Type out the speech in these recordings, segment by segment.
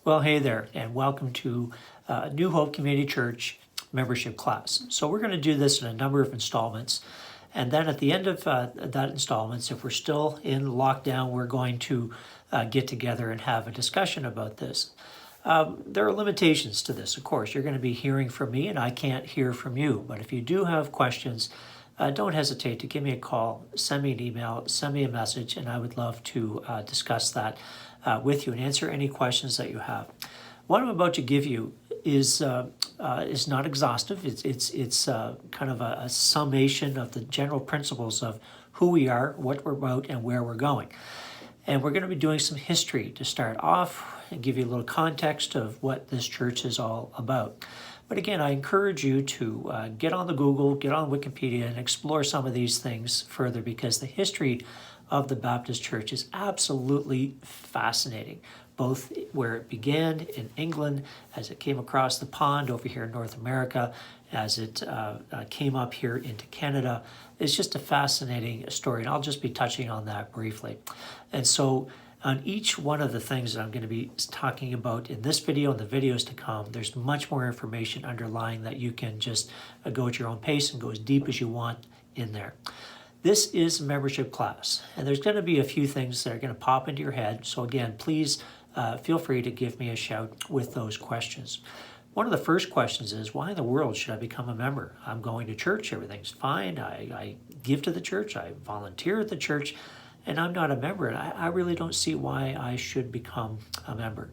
Well, hey there, and welcome to New Hope Community Church membership class. So we're going to do this in a number of installments, and then at the end of that installments, if we're still in lockdown, we're going to get together and have a discussion about this. There are limitations to this, of course. You're going to be hearing from me, and I can't hear from you. But if you do have questions, don't hesitate to give me a call, send me an email, send me a message, and I would love to discuss that with you and answer any questions that you have. What I'm about to give you is not exhaustive. It's kind of a summation of the general principles of who we are, what we're about, and where we're going. And we're going to be doing some history to start off and give you a little context of what this church is all about. But again, I encourage you to get on the Google, get on Wikipedia, and explore some of these things further, because the history of the Baptist Church is absolutely fascinating, both where it began in England, as it came across the pond over here in North America, as it came up here into Canada. It's just a fascinating story, and I'll just be touching on that briefly. And so on each one of the things that I'm going to be talking about in this video and the videos to come, there's much more information underlying that you can just go at your own pace and go as deep as you want in there. This is a membership class, and there's going to be a few things that are going to pop into your head. So again, please feel free to give me a shout with those questions. One of the first questions is, why in the world should I become a member? I'm going to church, everything's fine, I give to the church, I volunteer at the church, and I'm not a member, and I really don't see why I should become a member.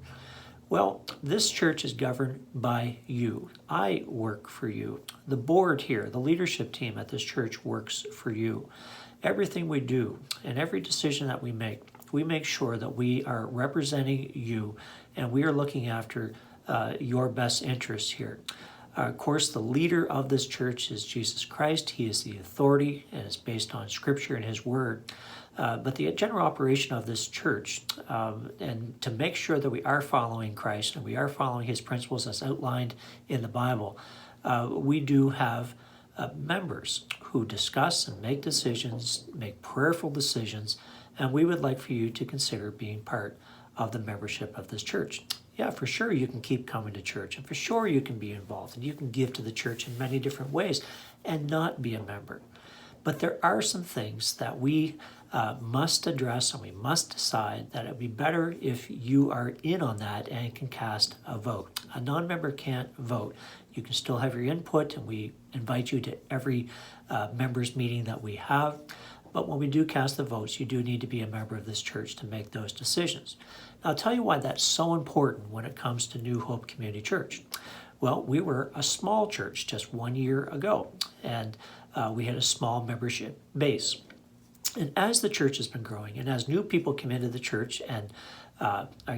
Well, this church is governed by you. I work for you. The board here, the leadership team at this church works for you. Everything we do and every decision that we make sure that we are representing you, and we are looking after your best interests here. Of course, the leader of this church is Jesus Christ. He is the authority, and it's based on Scripture and His Word. But the general operation of this church, and to make sure that we are following Christ and we are following His principles as outlined in the Bible, we do have members who discuss and make decisions, make prayerful decisions, and we would like for you to consider being part of the membership of this church. Yeah, for sure you can keep coming to church, and for sure you can be involved, and you can give to the church in many different ways and not be a member. But there are some things that we must address, and we must decide that it would be better if you are in on that and can cast a vote. A non-member can't vote. You can still have your input, and we invite you to every members meeting that we have. But when we do cast the votes, you do need to be a member of this church to make those decisions. Now, I'll tell you why that's so important when it comes to New Hope Community Church. Well, we were a small church just 1 year ago, and we had a small membership base. And as the church has been growing, and as new people come into the church and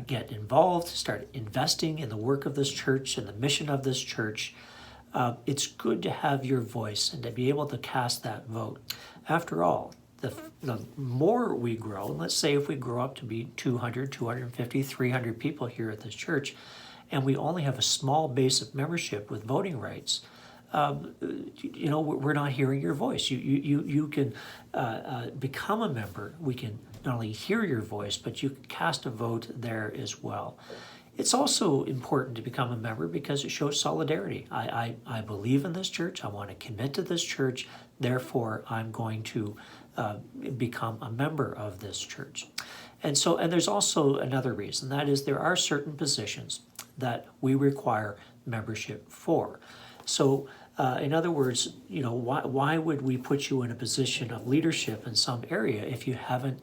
get involved, start investing in the work of this church and the mission of this church, it's good to have your voice and to be able to cast that vote. After all, the more we grow, and let's say if we grow up to be 200, 250, 300 people here at this church, and we only have a small base of membership with voting rights, we're not hearing your voice. You can become a member. We can not only hear your voice, but you can cast a vote there as well. It's also important to become a member because it shows solidarity. I believe in this church. I want to commit to this church. Therefore, I'm going to become a member of this church. And there's also another reason. That is, there are certain positions that we require membership for. So, in other words, why would we put you in a position of leadership in some area if you haven't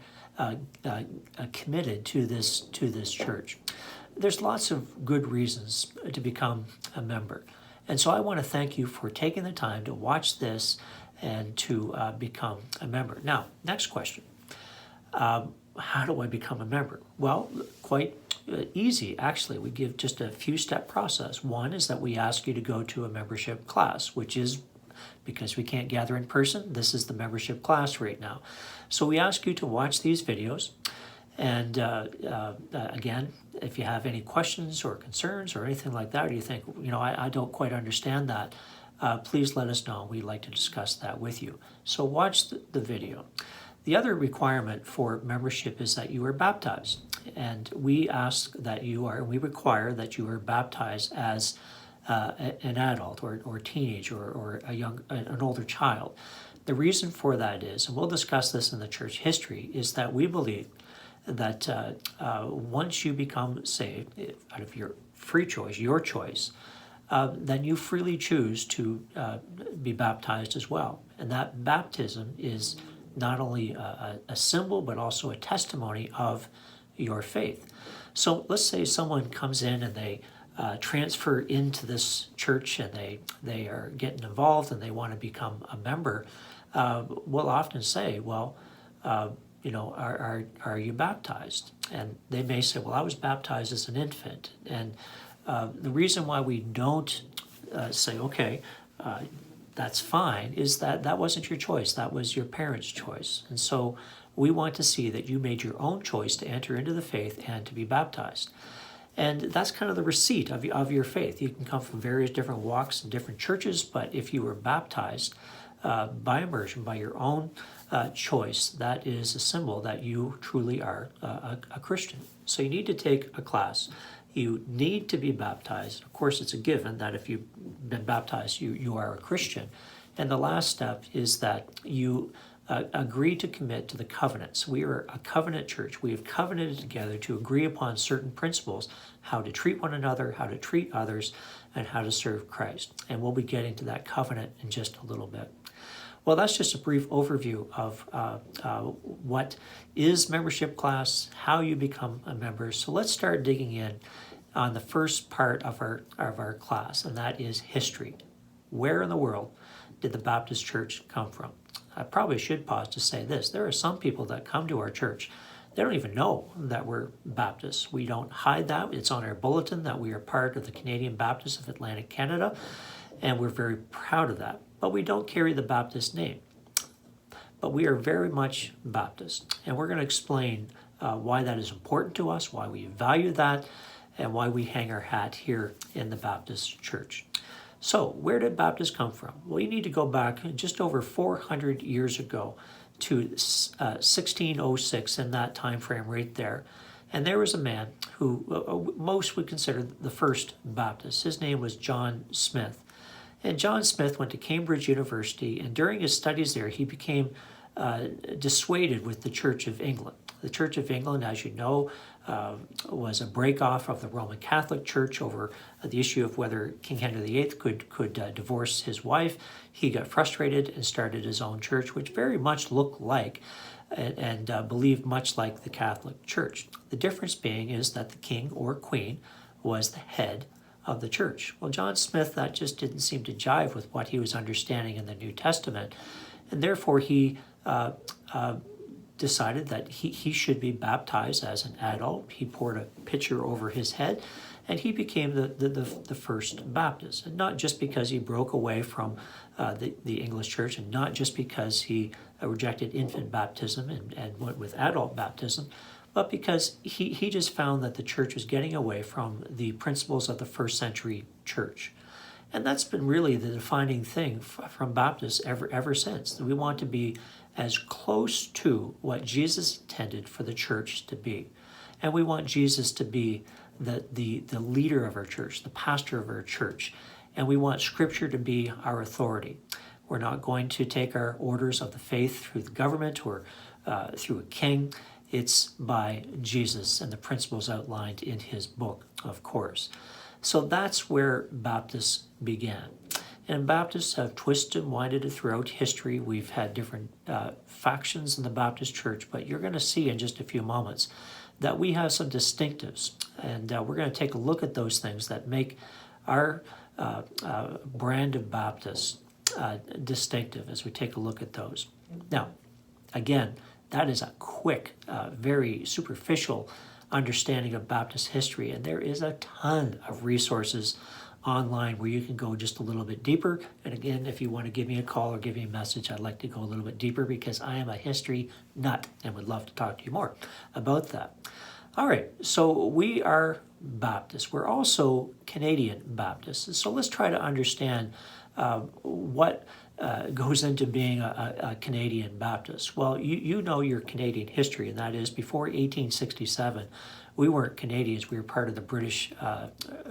committed to this church? There's lots of good reasons to become a member. And so I want to thank you for taking the time to watch this and to become a member. Now, next question. How do I become a member? Well, quite easy, actually. We give just a few-step process. One is that we ask you to go to a membership class, which is, because we can't gather in person, this is the membership class right now. So we ask you to watch these videos. And again, if you have any questions or concerns or anything like that, or you think, I don't quite understand that, please let us know. We'd like to discuss that with you. So watch the video. The other requirement for membership is that you are baptized. And we ask that we require that you are baptized as an adult or teenage or an older child. The reason for that is, and we'll discuss this in the church history, is that we believe that once you become saved out of your free choice, your choice, then you freely choose to be baptized as well. And that baptism is not only a symbol, but also a testimony of your faith. So let's say someone comes in and they transfer into this church and they are getting involved and they want to become a member. We'll often say, well, are you baptized? And they may say, well, I was baptized as an infant. And the reason why we don't say, okay, that's fine, is that wasn't your choice. That was your parents' choice. And so we want to see that you made your own choice to enter into the faith and to be baptized. And that's kind of the receipt of your faith. You can come from various different walks and different churches, but if you were baptized by immersion, by your own choice, that is a symbol that you truly are a Christian. So you need to take a class. You need to be baptized. Of course, it's a given that if you've been baptized, you are a Christian. And the last step is that you agree to commit to the covenants. We are a covenant church. We have covenanted together to agree upon certain principles, how to treat one another, how to treat others, and how to serve Christ. And we'll be getting to that covenant in just a little bit. Well, that's just a brief overview of what is membership class, how you become a member. So let's start digging in on the first part of our class, and that is history. Where in the world did the Baptist church come from? I probably should pause to say this. There are some people that come to our church, they don't even know that we're Baptists. We don't hide that. It's on our bulletin that we are part of the Canadian Baptists of Atlantic Canada, and we're very proud of that. But we don't carry the Baptist name. But we are very much Baptist, and we're going to explain why that is important to us, why we value that, and why we hang our hat here in the Baptist church. So where did Baptists come from? Well, you need to go back just over 400 years ago to 1606, in that time frame right there. And there was a man who most would consider the first Baptist. His name was John Smith. And John Smith went to Cambridge University, and during his studies there, he became dissuaded with the Church of England. The Church of England, as you know, was a break-off of the Roman Catholic Church over the issue of whether King Henry VIII could divorce his wife. He got frustrated and started his own church, which very much looked like and believed much like the Catholic Church. The difference being is that the king or queen was the head of the church. Well, John Smith, that just didn't seem to jive with what he was understanding in the New Testament, and therefore he decided that he should be baptized as an adult. He poured a pitcher over his head, and he became the first Baptist. And not just because he broke away from the English church, and not just because he rejected infant baptism and went with adult baptism, but because he just found that the church was getting away from the principles of the first century church. And that's been really the defining thing from Baptists ever since. We want to be as close to what Jesus intended for the church to be. And we want Jesus to be the leader of our church, the pastor of our church. And we want Scripture to be our authority. We're not going to take our orders of the faith through the government or through a king. It's by Jesus and the principles outlined in his book, of course. So that's where Baptists began. And Baptists have twisted and winded it throughout history. We've had different factions in the Baptist church, but you're going to see in just a few moments that we have some distinctives. And we're going to take a look at those things that make our brand of Baptist distinctive as we take a look at those. Now, again, that is a quick, very superficial understanding of Baptist history, and there is a ton of resources online where you can go just a little bit deeper. And again, if you want to give me a call or give me a message, I'd like to go a little bit deeper because I am a history nut and would love to talk to you more about that. All right, so we are Baptists. We're also Canadian Baptists. So let's try to understand what goes into being a Canadian Baptist? Well, you know your Canadian history, and that is before 1867, we weren't Canadians. We were part of the British.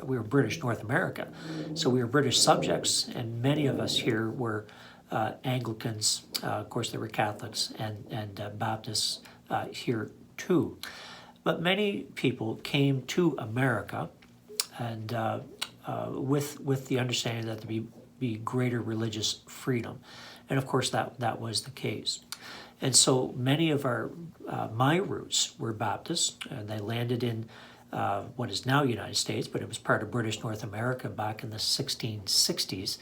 We were British North America, so we were British subjects, and many of us here were Anglicans. Of course, there were Catholics and Baptists here too. But many people came to America, and with the understanding that there be greater religious freedom, and of course that was the case. And so many of my roots were Baptists, and they landed in what is now United States, but it was part of British North America back in the 1660s.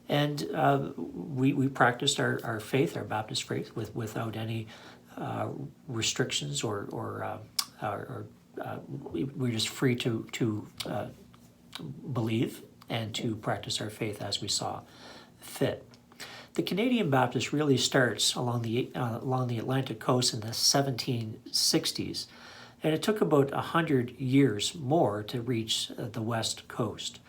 And we practiced our faith, our Baptist faith, without any restrictions or we're just free to believe and to practice our faith as we saw fit. The Canadian Baptist really starts along the Atlantic coast in the 1760s, and it took about 100 years more to reach the West Coast.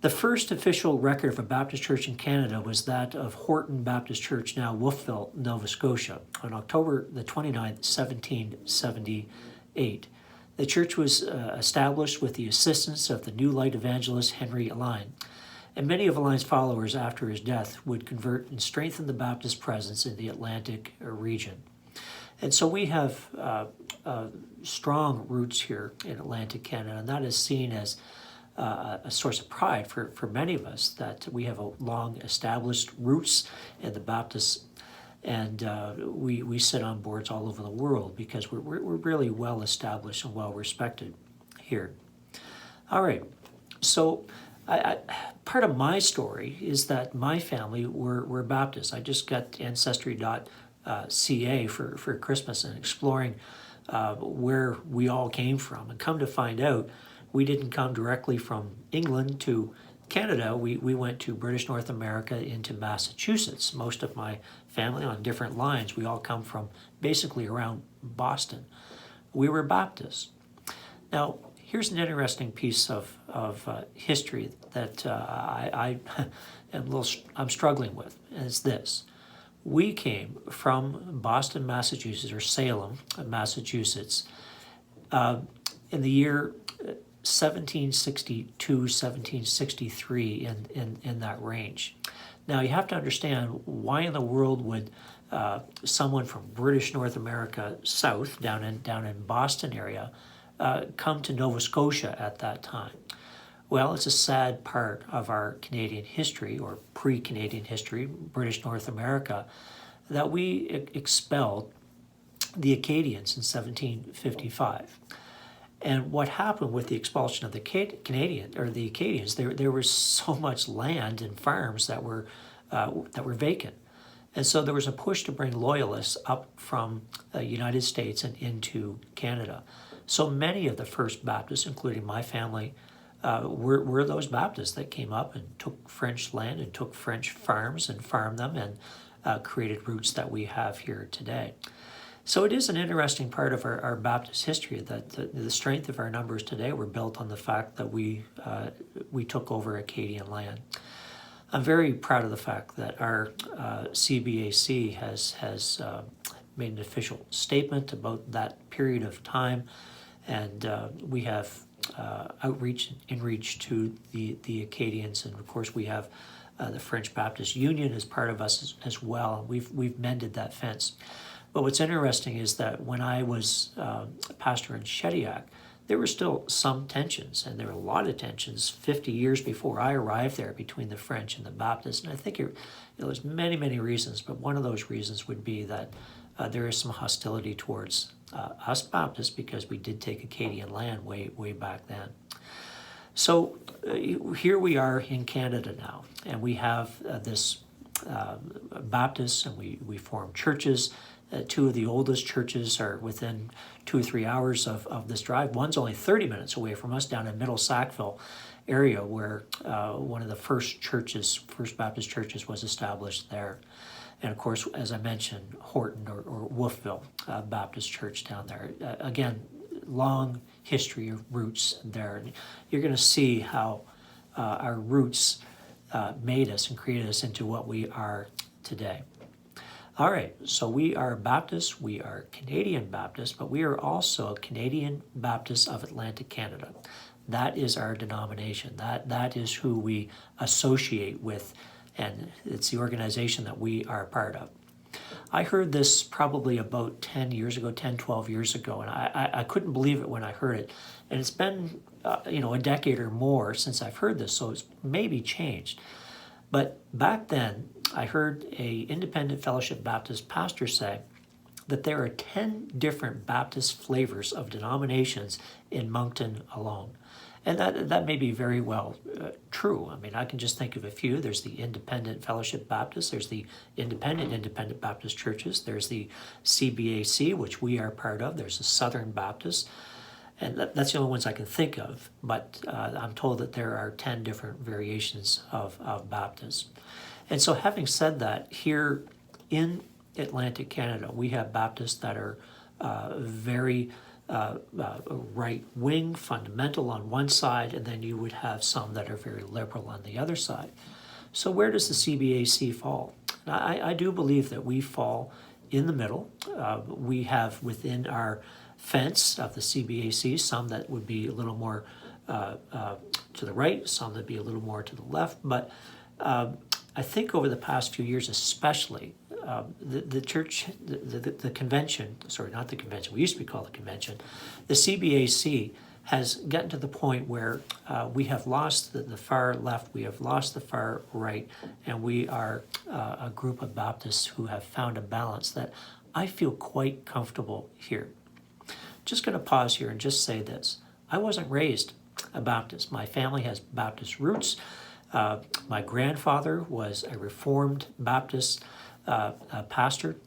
The first official record of a Baptist church in Canada was that of Horton Baptist Church, now Wolfville, Nova Scotia, on October the 29th, 1778. The church was established with the assistance of the New Light evangelist Henry Aline, and many of Aline's followers after his death would convert and strengthen the Baptist presence in the Atlantic region. And so we have strong roots here in Atlantic Canada, and that is seen as a source of pride for many of us, that we have a long established roots in the Baptists, and we sit on boards all over the world because we're really well established and well respected here. All right, so part of my story is that my family were Baptists. I just got Ancestry.ca for Christmas and exploring where we all came from, and come to find out, we didn't come directly from England to Canada. We went to British North America into Massachusetts. Most of my family on different lines, we all come from basically around Boston. We were Baptists. Now, here's an interesting piece of history that I'm struggling with, and it's this. We came from Boston, Massachusetts, or Salem, Massachusetts, in the year 1762, 1763, in that range. Now, you have to understand, why in the world would someone from British North America south, down in Boston area, come to Nova Scotia at that time? Well, it's a sad part of our Canadian history, or pre-Canadian history, British North America, that we expelled the Acadians in 1755. And what happened with the expulsion of the Acadians, there was so much land and farms that were vacant, and so there was a push to bring loyalists up from the United States and into Canada. So many of the first Baptists, including my family, were those Baptists that came up and took French land and took French farms and farmed them and created roots that we have here today. So it is an interesting part of our Baptist history that the strength of our numbers today were built on the fact that we took over Acadian land. I'm very proud of the fact that our CBAC has made an official statement about that period of time, and we have outreach and inreach to the Acadians, and of course we have the French Baptist Union as part of us as well. We've mended that fence. But what's interesting is that when I was a pastor in Shediac, there were still some tensions, and there were a lot of tensions 50 years before I arrived there between the French and the Baptists. And I think there's many reasons, but one of those reasons would be that there is some hostility towards us Baptists, because we did take Acadian land way back then. So here we are in Canada now, and we have this Baptists, and we form churches. Two of the oldest churches are within 2 or 3 hours of this drive. One's only 30 minutes away from us, down in Middle Sackville area, where one of the first Baptist churches was established there. And of course, as I mentioned, Horton or Wolfville Baptist Church down there. Again, long history of roots there. And you're going to see how our roots made us and created us into what we are today. All right, so we are Baptists, we are Canadian Baptists, but we are also Canadian Baptists of Atlantic Canada. That is our denomination. That is who we associate with, and it's the organization that we are part of. I heard this probably about 10 years ago, 10, 12 years ago, and I couldn't believe it when I heard it. And it's been, a decade or more since I've heard this, so it's maybe changed. But back then, I heard a independent fellowship Baptist pastor say that there are 10 different Baptist flavors of denominations in Moncton alone. And that may be very well true. I mean, I can just think of a few. There's the Independent Fellowship Baptist. There's the Independent Baptist Churches. There's the CBAC, which we are part of. There's the Southern Baptist. And that's the only ones I can think of. But I'm told that there are 10 different variations of Baptists. And so having said that, here in Atlantic Canada, we have Baptists that are very right-wing, fundamental on one side, and then you would have some that are very liberal on the other side. So where does the CBAC fall? I do believe that we fall in the middle. We have within our fence of the CBAC some that would be a little more to the right, some that would be a little more to the left, but I think over the past few years especially, the church, the convention, sorry, not the convention, we used to be called the convention, the CBAC has gotten to the point where we have lost the far left, we have lost the far right, and we are a group of Baptists who have found a balance that I feel quite comfortable here. Just going to pause here and just say this. I wasn't raised a Baptist. My family has Baptist roots. My grandfather was a Reformed Baptist pastor.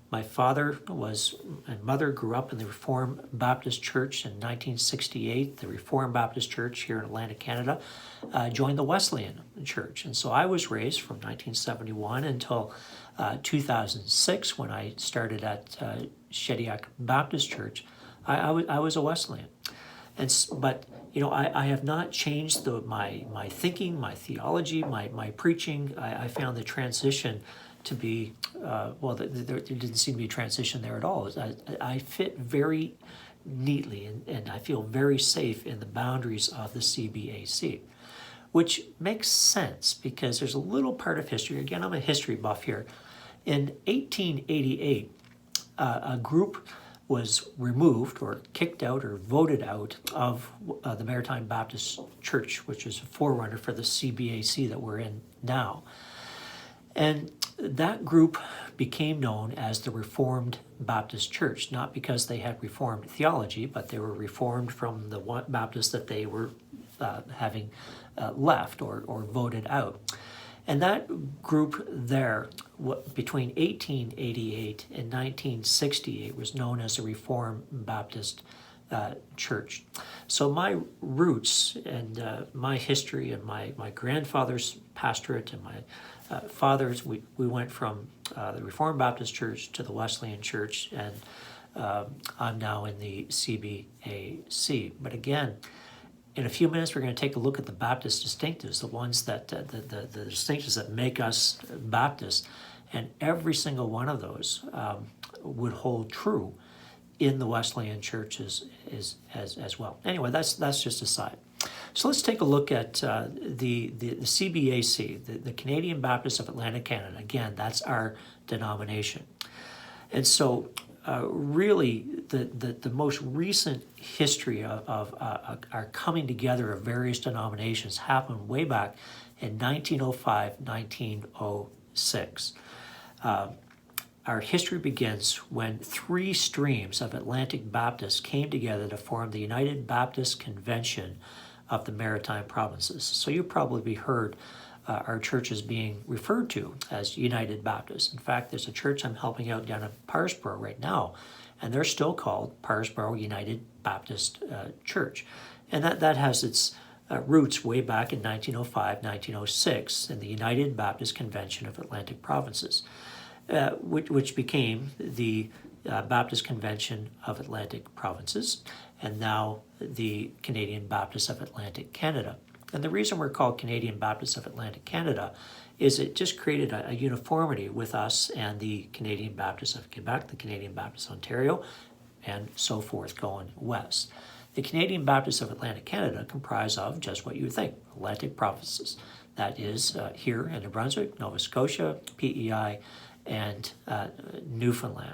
My father and mother grew up in the Reformed Baptist Church in 1968. The Reformed Baptist Church here in Atlantic Canada joined the Wesleyan Church. And so I was raised from 1971 until 2006 when I started at Shediac Baptist Church. I was a Wesleyan. But I have not changed my thinking, my theology, my preaching. I found the transition to be, there didn't seem to be a transition there at all. I fit very neatly and I feel very safe in the boundaries of the CBAC, which makes sense because there's a little part of history. Again, I'm a history buff here. In 1888, a group was removed or kicked out or voted out of the Maritime Baptist Church, which is a forerunner for the CBAC that we're in now. And that group became known as the Reformed Baptist Church, not because they had Reformed theology, but they were Reformed from the Baptists that they were having left or voted out. And that group there, between 1888 and 1968, was known as the Reformed Baptist Church. So my roots and my history and my grandfather's pastorate and my father's, we went from the Reformed Baptist Church to the Wesleyan Church, and I'm now in the CBAC. But again, in a few minutes, we're going to take a look at the Baptist distinctives, the ones that, the distinctives that make us Baptists, and every single one of those would hold true in the Wesleyan churches as well. Anyway, that's just a side. So let's take a look at the CBAC, the Canadian Baptists of Atlantic Canada. Again, that's our denomination. And so really the most recent history of our coming together of various denominations happened way back in 1905, 1906. Our history begins when three streams of Atlantic Baptists came together to form the United Baptist Convention of the Maritime Provinces. So you probably heard our church is being referred to as United Baptist. In fact, there's a church I'm helping out down in Parsboro right now, and they're still called Parsboro United Baptist Church. And that has its roots way back in 1905, 1906 in the United Baptist Convention of Atlantic Provinces, which became the Baptist Convention of Atlantic Provinces, and now the Canadian Baptists of Atlantic Canada. And the reason we're called Canadian Baptists of Atlantic Canada is it just created a uniformity with us and the Canadian Baptists of Quebec, the Canadian Baptists of Ontario, and so forth going west. The Canadian Baptists of Atlantic Canada comprise of just what you would think, Atlantic provinces. That is here in New Brunswick, Nova Scotia, PEI, and Newfoundland.